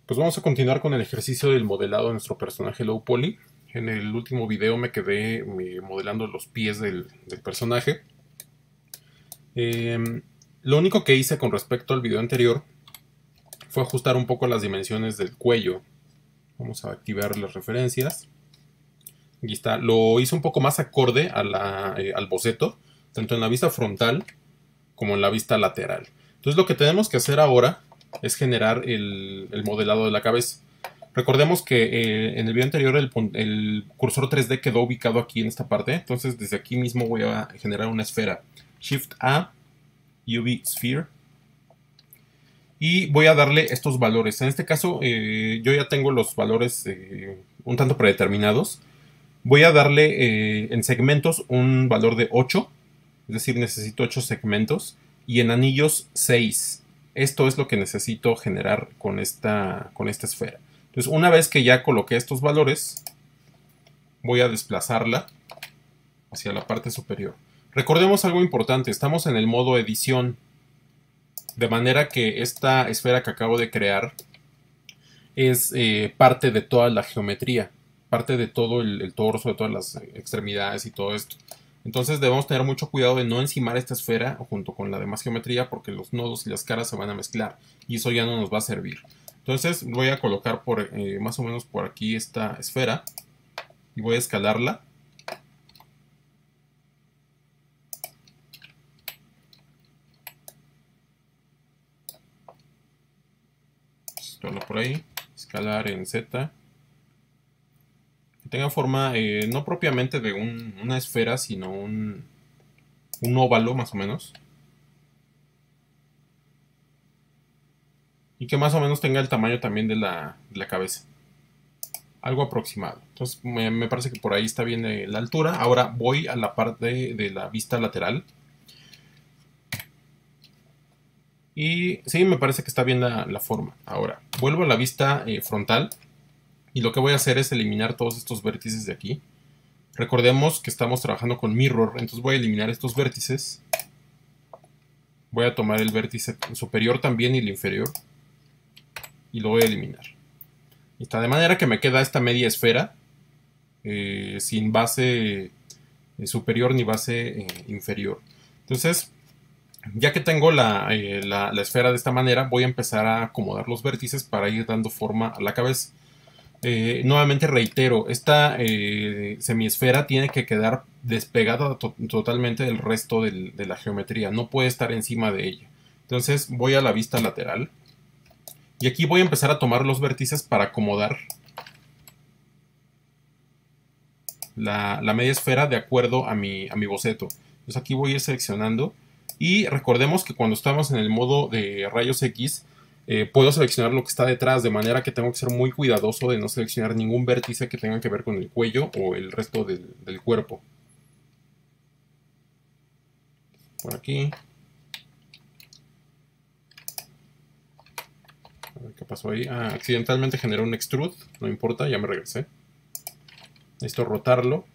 Pues vamos a continuar con el ejercicio del modelado de nuestro personaje low poly. En el último video me quedé modelando los pies del personaje. Lo único que hice con respecto al video anterior fue ajustar un poco las dimensiones del cuello. Vamos a activar las referencias. Aquí está. Lo hice un poco más acorde al boceto, tanto en la vista frontal como en la vista lateral. Entonces lo que tenemos que hacer ahora es generar el modelado de la cabeza. Recordemos que en el video anterior el cursor 3D quedó ubicado aquí en esta parte. Entonces desde aquí mismo voy a generar una esfera. Shift A, UV Sphere. Y voy a darle estos valores. En este caso yo ya tengo los valores un tanto predeterminados. Voy a darle en segmentos un valor de 8. Es decir, necesito 8 segmentos. Y en anillos 6. Esto es lo que necesito generar con esta esfera. Entonces, una vez que ya coloqué estos valores, voy a desplazarla hacia la parte superior. Recordemos algo importante, estamos en el modo edición, de manera que esta esfera que acabo de crear es parte de toda la geometría, parte de todo el torso, de todas las extremidades y todo esto. Entonces debemos tener mucho cuidado de no encimar esta esfera junto con la demás geometría porque los nodos y las caras se van a mezclar y eso ya no nos va a servir. Entonces voy a colocar por más o menos por aquí esta esfera y voy a escalarla. Escalarla por ahí, escalar en Z. Que tenga forma no propiamente de una esfera, sino un óvalo más o menos. Y que más o menos tenga el tamaño también de la cabeza. Algo aproximado. Entonces me parece que por ahí está bien la altura. Ahora voy a la parte de la vista lateral. Y sí, me parece que está bien la forma. Ahora, vuelvo a la vista frontal. Y lo que voy a hacer es eliminar todos estos vértices de aquí. Recordemos que estamos trabajando con mirror. Entonces voy a eliminar estos vértices. Voy a tomar el vértice superior también y el inferior. Y lo voy a eliminar. Y está de manera que me queda esta media esfera. Sin base superior ni base inferior. Entonces, ya que tengo la esfera de esta manera, voy a empezar a acomodar los vértices para ir dando forma a la cabeza. Nuevamente reitero, esta semiesfera tiene que quedar despegada totalmente del resto de la geometría, no puede estar encima de ella. Entonces voy a la vista lateral y aquí voy a empezar a tomar los vértices para acomodar la media esfera de acuerdo a mi boceto. Entonces aquí voy a ir seleccionando y recordemos que cuando estamos en el modo de rayos X puedo seleccionar lo que está detrás, de manera que tengo que ser muy cuidadoso de no seleccionar ningún vértice que tenga que ver con el cuello o el resto del cuerpo. Por aquí. A ver qué pasó ahí. Ah, accidentalmente generó un extrude, no importa, ya me regresé. Necesito rotarlo.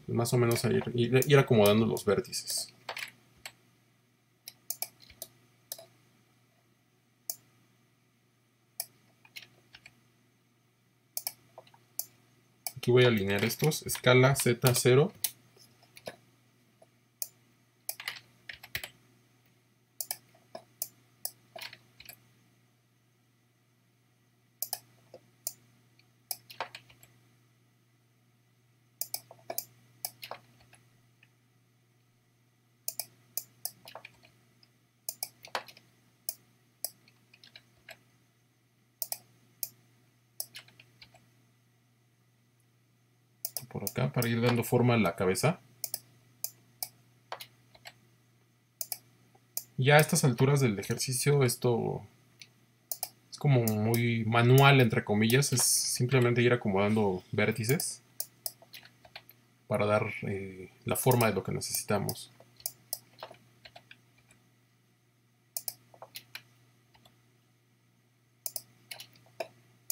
Más o menos a ir acomodando los vértices. Aquí voy a alinear estos. Escala Z0. Por acá para ir dando forma a la cabeza. Ya a estas alturas del ejercicio esto es como muy manual, entre comillas, es simplemente ir acomodando vértices para dar la forma de lo que necesitamos.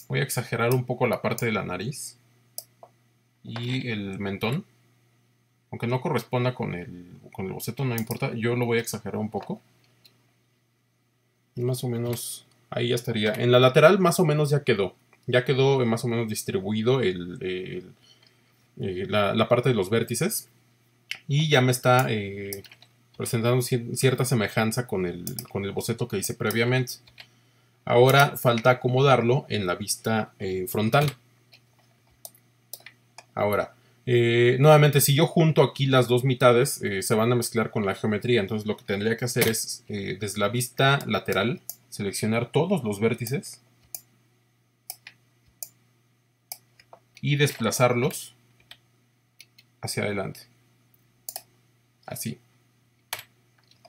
Voy a exagerar un poco la parte de la nariz y el mentón. Aunque no corresponda con el boceto, no importa, yo lo voy a exagerar un poco. Más o menos ahí ya estaría. En la lateral más o menos ya quedó. Ya quedó más o menos distribuido la parte de los vértices. Y ya me está presentando cierta semejanza con el boceto que hice previamente. Ahora falta acomodarlo en la vista frontal. Ahora, nuevamente, si yo junto aquí las dos mitades, se van a mezclar con la geometría. Entonces lo que tendría que hacer es, desde la vista lateral, seleccionar todos los vértices y desplazarlos hacia adelante. Así.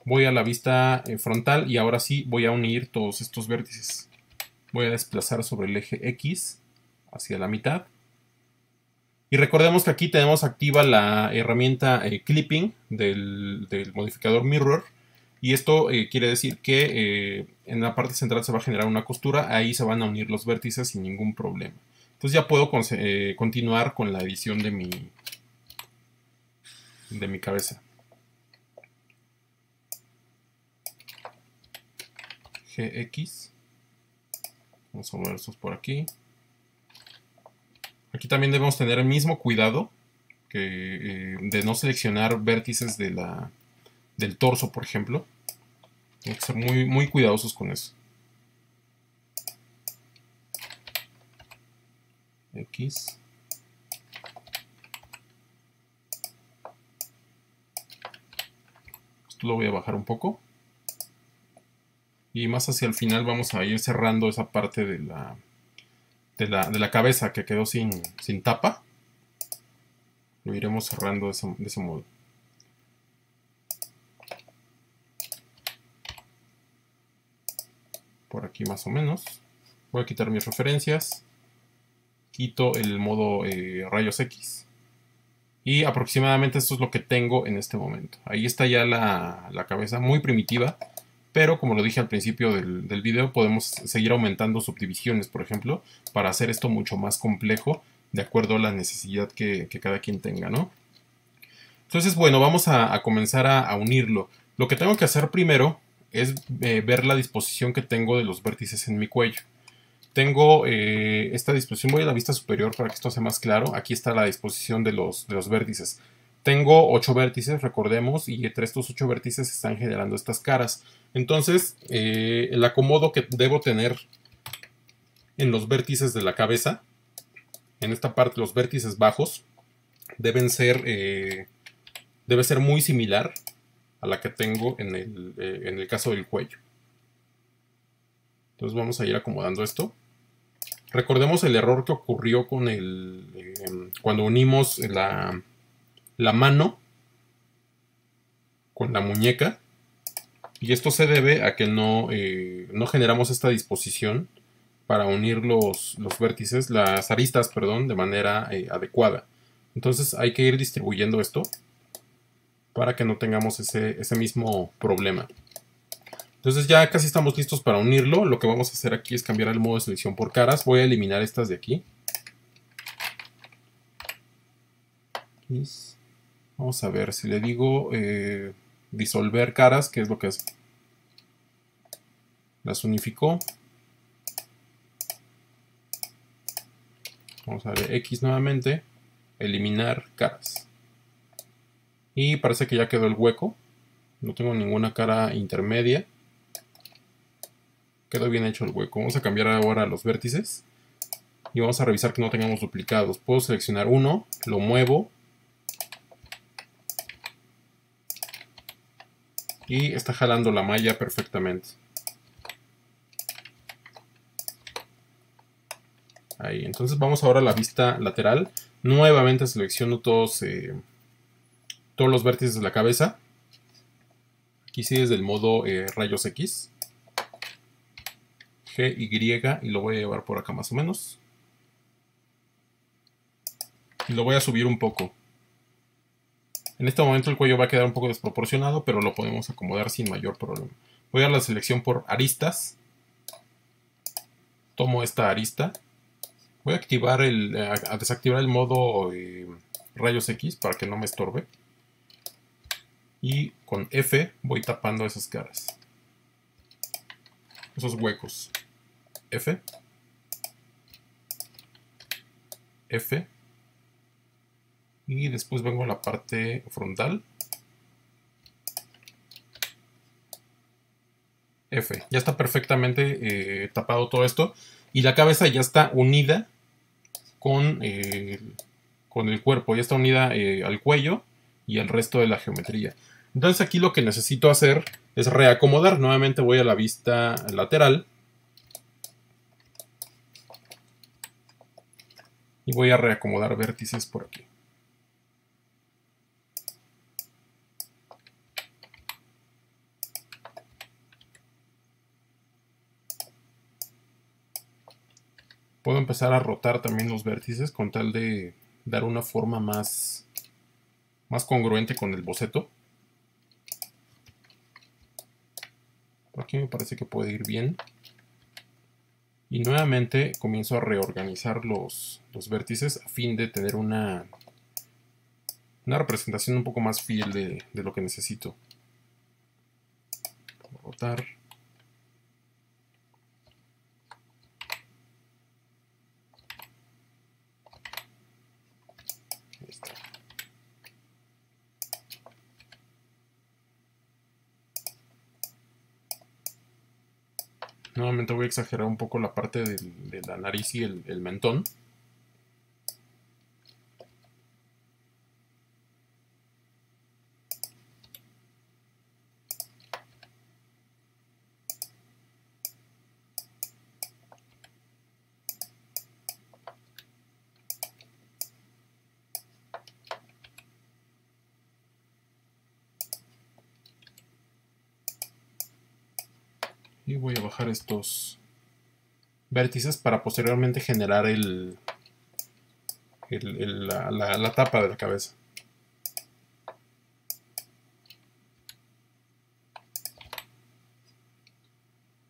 Voy a la vista frontal y ahora sí voy a unir todos estos vértices. Voy a desplazar sobre el eje X hacia la mitad. Y recordemos que aquí tenemos activa la herramienta Clipping del modificador Mirror. Y esto quiere decir que en la parte central se va a generar una costura. Ahí se van a unir los vértices sin ningún problema. Entonces ya puedo continuar con la edición de mi cabeza. GX. Vamos a mover estos por aquí. Aquí también debemos tener el mismo cuidado de no seleccionar vértices del torso, por ejemplo. Hay que ser muy, muy cuidadosos con eso. X. Esto lo voy a bajar un poco. Y más hacia el final vamos a ir cerrando esa parte de la cabeza que quedó sin tapa. Lo iremos cerrando de ese modo. Por aquí más o menos. Voy a quitar mis referencias. Quito el modo rayos X. Y aproximadamente esto es lo que tengo en este momento. Ahí está ya la cabeza muy primitiva. Pero como lo dije al principio del video, podemos seguir aumentando subdivisiones, por ejemplo, para hacer esto mucho más complejo de acuerdo a la necesidad que cada quien tenga, ¿no? Entonces, bueno, vamos a comenzar a unirlo. Lo que tengo que hacer primero es ver la disposición que tengo de los vértices en mi cuello. Tengo esta disposición, voy a la vista superior para que esto sea más claro. Aquí está la disposición de los vértices. Tengo 8 vértices, recordemos, y entre estos 8 vértices se están generando estas caras. Entonces, el acomodo que debo tener en los vértices de la cabeza, en esta parte, los vértices bajos, debe ser muy similar a la que tengo en el caso del cuello. Entonces vamos a ir acomodando esto. Recordemos el error que ocurrió con cuando unimos la mano con la muñeca. Y esto se debe a que no generamos esta disposición para unir los vértices, las aristas, perdón, de manera adecuada. Entonces hay que ir distribuyendo esto para que no tengamos ese mismo problema. Entonces ya casi estamos listos para unirlo. Lo que vamos a hacer aquí es cambiar el modo de selección por caras. Voy a eliminar estas de aquí. Vamos a ver si le digo disolver caras, ¿qué es lo que hace? Las unificó. Vamos a ver X nuevamente. Eliminar caras. Y parece que ya quedó el hueco. No tengo ninguna cara intermedia. Quedó bien hecho el hueco. Vamos a cambiar ahora los vértices. Y vamos a revisar que no tengamos duplicados. Puedo seleccionar uno, lo muevo. Y está jalando la malla perfectamente. Ahí, entonces vamos ahora a la vista lateral. Nuevamente selecciono todos los vértices de la cabeza. Aquí sí desde el modo rayos X. G, Y, y lo voy a llevar por acá más o menos. Y lo voy a subir un poco. En este momento el cuello va a quedar un poco desproporcionado, pero lo podemos acomodar sin mayor problema. Voy a la selección por aristas. Tomo esta arista. Voy a activar a desactivar el modo rayos X para que no me estorbe. Y con F voy tapando esas caras. esos huecos. F. F. Y después vengo a la parte frontal. F. Ya está perfectamente tapado todo esto. Y la cabeza ya está unida con el cuerpo. Ya está unida al cuello y al resto de la geometría. Entonces aquí lo que necesito hacer es reacomodar. Nuevamente voy a la vista lateral. Y voy a reacomodar vértices por aquí. Puedo empezar a rotar también los vértices con tal de dar una forma más congruente con el boceto. Por aquí me parece que puede ir bien. Y nuevamente comienzo a reorganizar los vértices a fin de tener una representación un poco más fiel de lo que necesito. Rotar. Ahí está. Nuevamente voy a exagerar un poco la parte de la nariz y el mentón. Y voy a bajar estos vértices para posteriormente generar la tapa de la cabeza.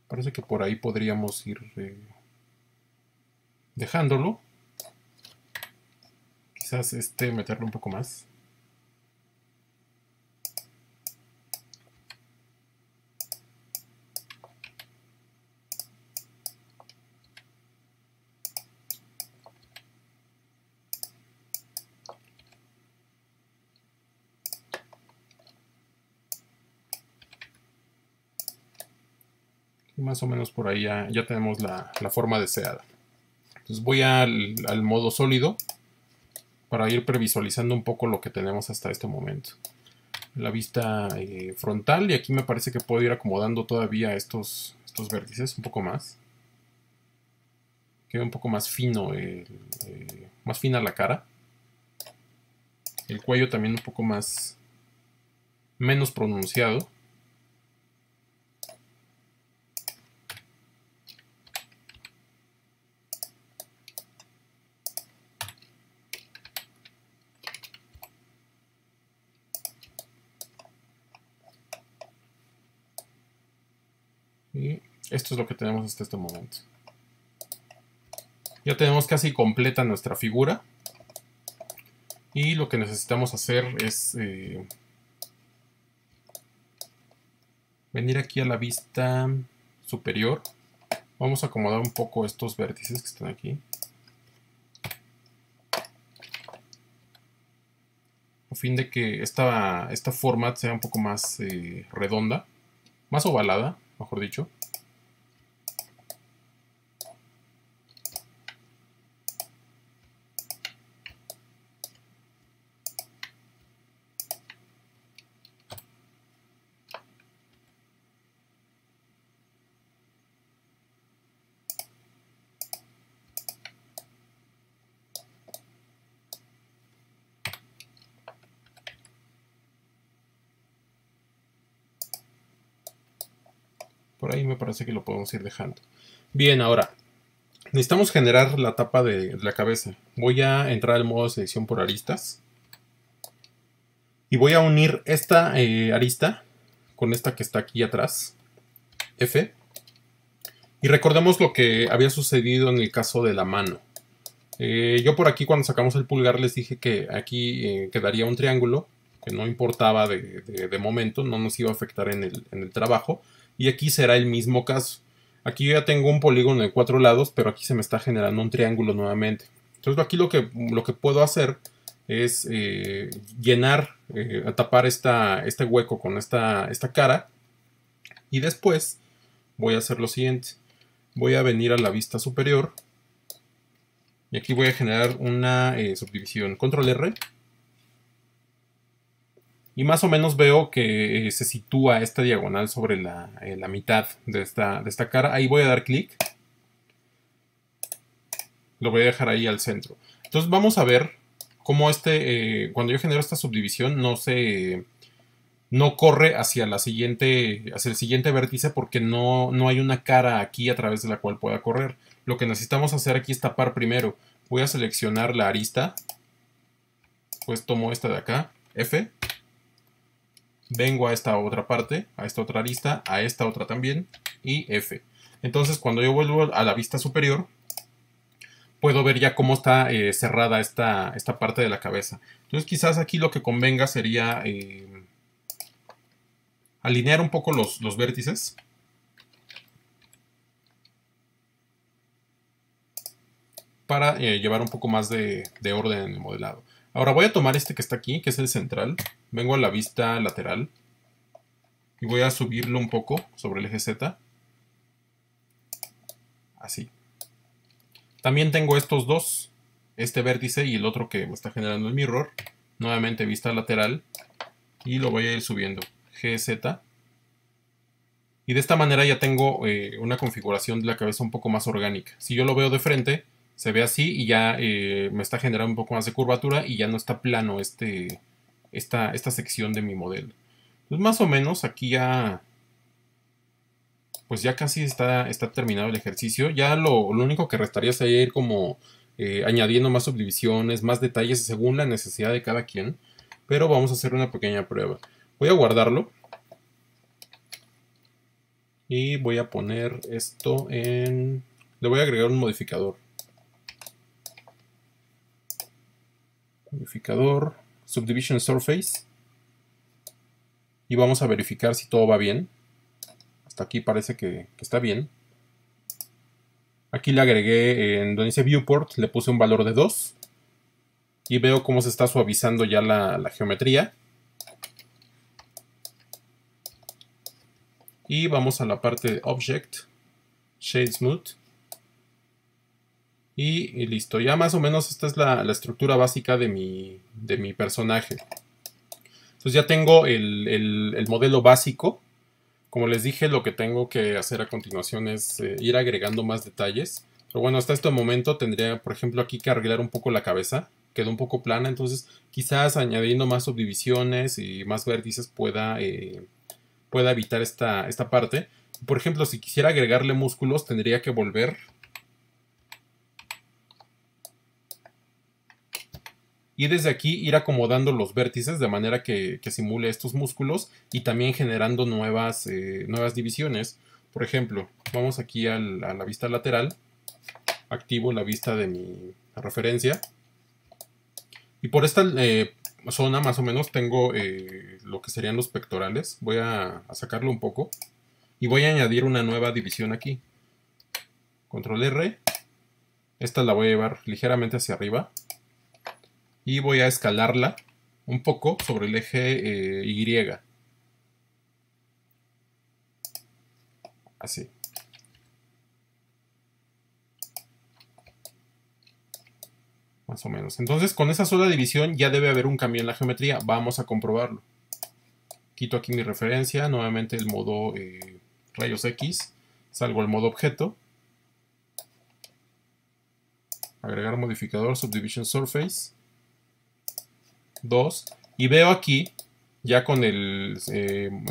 Parece que por ahí podríamos ir dejándolo. Quizás meterle un poco más. Y más o menos por ahí ya tenemos la forma deseada. Entonces voy al modo sólido para ir previsualizando un poco lo que tenemos hasta este momento. La vista frontal, y aquí me parece que puedo ir acomodando todavía estos vértices un poco más. Queda un poco más fino, más fina la cara. El cuello también un poco menos pronunciado. Y esto es lo que tenemos hasta este momento. Ya tenemos casi completa nuestra figura. Y lo que necesitamos hacer es venir aquí a la vista superior. Vamos a acomodar un poco estos vértices que están aquí. A fin de que esta forma sea un poco más redonda. Más ovalada, mejor dicho. Por ahí me parece que lo podemos ir dejando. Bien, ahora necesitamos generar la tapa de la cabeza. Voy a entrar al modo de selección por aristas. Y voy a unir esta arista con esta que está aquí atrás. F. Y recordemos lo que había sucedido en el caso de la mano. Yo por aquí cuando sacamos el pulgar les dije que aquí quedaría un triángulo. Que no importaba de momento, no nos iba a afectar en el trabajo. Y aquí será el mismo caso. Aquí yo ya tengo un polígono de 4 lados, pero aquí se me está generando un triángulo nuevamente. Entonces aquí lo que puedo hacer es llenar, tapar este hueco con esta cara. Y después voy a hacer lo siguiente. Voy a venir a la vista superior. Y aquí voy a generar una subdivisión. Control R. Y más o menos veo que se sitúa esta diagonal sobre la mitad de esta cara. Ahí voy a dar clic. Lo voy a dejar ahí al centro. Entonces vamos a ver cómo cuando yo genero esta subdivisión no corre hacia el siguiente vértice porque no hay una cara aquí a través de la cual pueda correr. Lo que necesitamos hacer aquí es tapar primero. Voy a seleccionar la arista. Pues tomo esta de acá, F. Vengo a esta otra parte, a esta otra arista, a esta otra también, y F. Entonces cuando yo vuelvo a la vista superior, puedo ver ya cómo está cerrada esta parte de la cabeza. Entonces quizás aquí lo que convenga sería alinear un poco los vértices. Para llevar un poco más de orden en el modelado. Ahora voy a tomar este que está aquí, que es el central. Vengo a la vista lateral. Y voy a subirlo un poco sobre el eje Z. Así. También tengo estos dos. Este vértice y el otro que me está generando el mirror. Nuevamente vista lateral. Y lo voy a ir subiendo. GZ. Y de esta manera ya tengo una configuración de la cabeza un poco más orgánica. Si yo lo veo de frente, se ve así y ya me está generando un poco más de curvatura y ya no está plano esta sección de mi modelo. Pues más o menos aquí ya, pues ya casi está terminado el ejercicio. Ya lo único que restaría sería ir como añadiendo más subdivisiones, más detalles según la necesidad de cada quien. Pero vamos a hacer una pequeña prueba. Voy a guardarlo. Y voy a poner esto en... Le voy a agregar un modificador. Modificador, Subdivision Surface. Y vamos a verificar si todo va bien. Hasta aquí parece que está bien. Aquí le agregué, en donde dice Viewport, le puse un valor de 2. Y veo cómo se está suavizando ya la geometría. Y vamos a la parte de Object, Shade Smooth. Y listo, ya más o menos esta es la estructura básica de mi personaje. Entonces ya tengo el modelo básico. Como les dije, lo que tengo que hacer a continuación es ir agregando más detalles. Pero bueno, hasta este momento tendría, por ejemplo, aquí que arreglar un poco la cabeza. Quedó un poco plana, entonces quizás añadiendo más subdivisiones y más vértices pueda evitar esta parte. Por ejemplo, si quisiera agregarle músculos, tendría que volver y desde aquí ir acomodando los vértices de manera que simule estos músculos y también generando nuevas divisiones. Por ejemplo, vamos aquí a la vista lateral, activo la vista de mi referencia y por esta zona más o menos tengo lo que serían los pectorales. Voy a sacarlo un poco y voy a añadir una nueva división aquí. Control R, esta la voy a llevar ligeramente hacia arriba. Y voy a escalarla un poco sobre el eje Y. Así. Más o menos. Entonces con esa sola división ya debe haber un cambio en la geometría. Vamos a comprobarlo. Quito aquí mi referencia. Nuevamente el modo rayos X. Salgo al modo objeto. Agregar modificador Subdivision Surface. 2. Y veo aquí, ya con el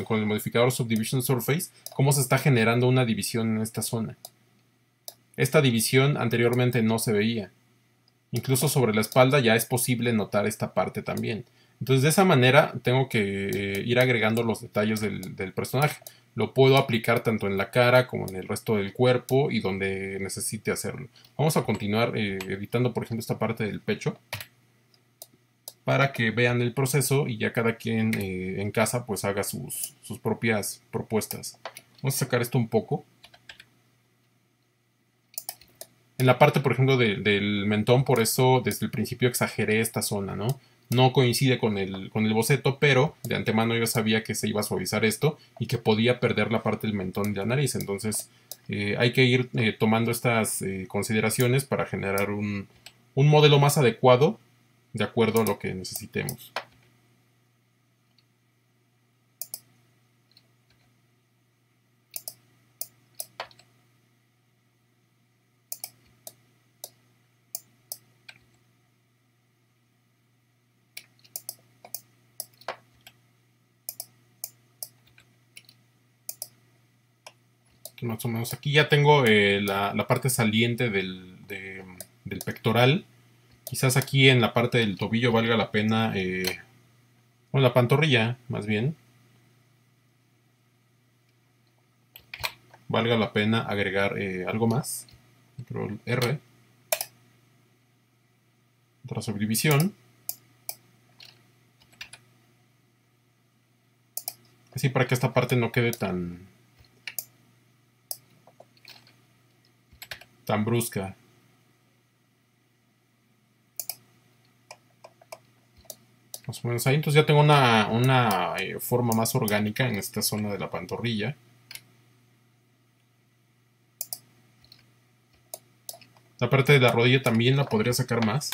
modificador Subdivision Surface, cómo se está generando una división en esta zona. Esta división anteriormente no se veía. Incluso sobre la espalda ya es posible notar esta parte también. Entonces de esa manera tengo que ir agregando los detalles del personaje. Lo puedo aplicar tanto en la cara como en el resto del cuerpo y donde necesite hacerlo. Vamos a continuar editando, por ejemplo, esta parte del pecho, para que vean el proceso y ya cada quien en casa pues haga sus propias propuestas. Vamos a sacar esto un poco. En la parte, por ejemplo, del mentón, por eso desde el principio exageré esta zona, ¿no? No coincide con el boceto, pero de antemano yo sabía que se iba a suavizar esto y que podía perder la parte del mentón y la nariz. Entonces hay que ir tomando estas consideraciones para generar un modelo más adecuado de acuerdo a lo que necesitemos. Más o menos aquí ya tengo la parte saliente del pectoral. Quizás aquí en la parte del tobillo valga la pena, o la pantorrilla más bien, valga la pena agregar algo más. Control R, otra subdivisión. Así para que esta parte no quede tan brusca. Más o menos ahí. Entonces ya tengo una forma más orgánica en esta zona de la pantorrilla. La parte de la rodilla también la podría sacar más.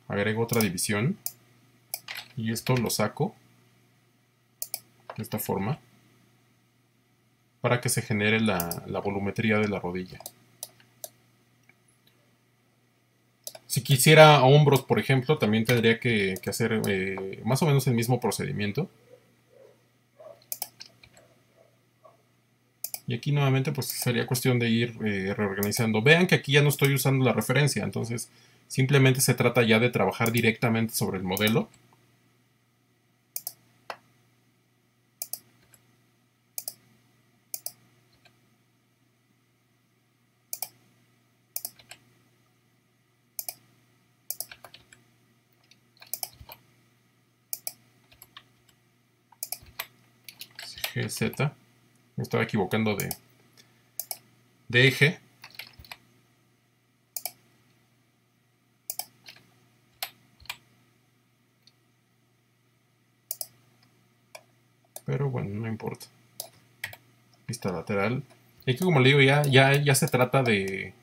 Agrego otra división. Y esto lo saco de esta forma para que se genere la volumetría de la rodilla. Si quisiera hombros, por ejemplo, también tendría que hacer más o menos el mismo procedimiento. Y aquí nuevamente pues sería cuestión de ir reorganizando. Vean que aquí ya no estoy usando la referencia, entonces simplemente se trata ya de trabajar directamente sobre el modelo. GZ. Me estaba equivocando de eje. Pero bueno, no importa. Vista lateral. Y aquí, como le digo, ya se trata de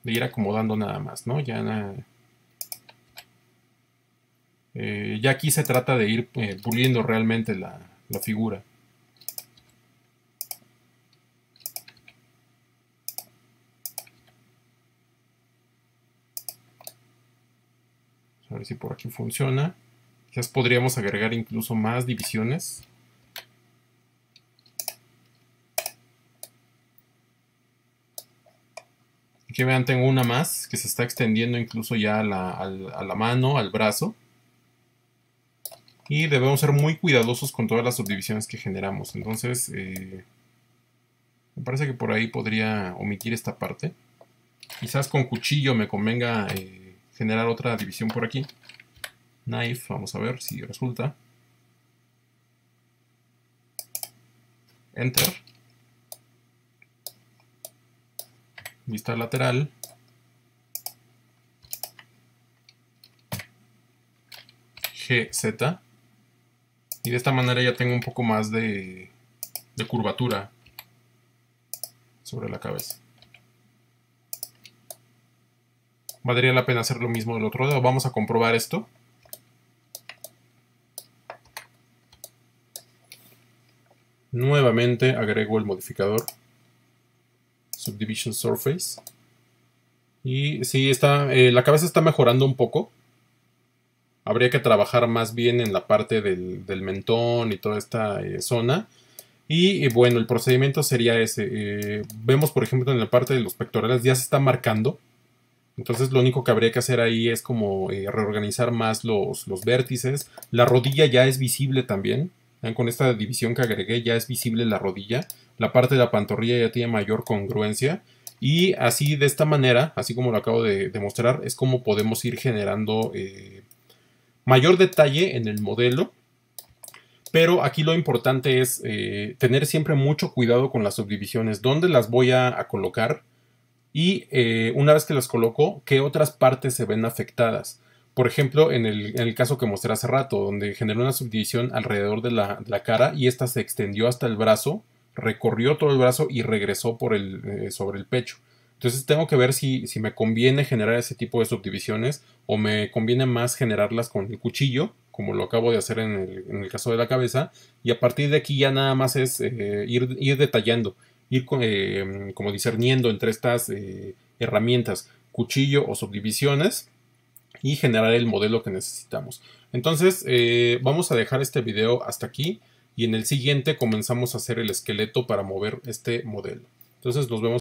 ir acomodando nada más, ¿no? Ya aquí se trata de ir puliendo realmente la figura. A ver si por aquí funciona. Quizás podríamos agregar incluso más divisiones. Aquí vean, tengo una más que se está extendiendo incluso ya a la mano, al brazo. Y debemos ser muy cuidadosos con todas las subdivisiones que generamos. Entonces, me parece que por ahí podría omitir esta parte. Quizás con cuchillo me convenga generar otra división por aquí. Knife, vamos a ver si resulta. Enter. Vista lateral. GZ. Y de esta manera ya tengo un poco más de curvatura sobre la cabeza. Valdría la pena hacer lo mismo del otro lado. Vamos a comprobar esto. Nuevamente agrego el modificador Subdivision Surface. Y sí, la cabeza está mejorando un poco. Habría que trabajar más bien en la parte del mentón y toda esta zona. Y bueno, el procedimiento sería ese. Vemos, por ejemplo, en la parte de los pectorales ya se está marcando. Entonces lo único que habría que hacer ahí es como reorganizar más los vértices. La rodilla ya es visible también. Con esta división que agregué ya es visible la rodilla. La parte de la pantorrilla ya tiene mayor congruencia. Y así, de esta manera, así como lo acabo de mostrar, es como podemos ir generando mayor detalle en el modelo. Pero aquí lo importante es tener siempre mucho cuidado con las subdivisiones. ¿Dónde las voy a colocar? y una vez que las coloco, qué otras partes se ven afectadas. Por ejemplo, en el caso que mostré hace rato, donde generó una subdivisión alrededor de la cara y esta se extendió hasta el brazo, recorrió todo el brazo y regresó sobre el pecho. Entonces tengo que ver si me conviene generar ese tipo de subdivisiones o me conviene más generarlas con el cuchillo, como lo acabo de hacer en el caso de la cabeza, y a partir de aquí ya nada más es ir detallando, ir como discerniendo entre estas herramientas, cuchillo o subdivisiones, y generar el modelo que necesitamos. Entonces vamos a dejar este video hasta aquí y en el siguiente comenzamos a hacer el esqueleto para mover este modelo. Entonces nos vemos.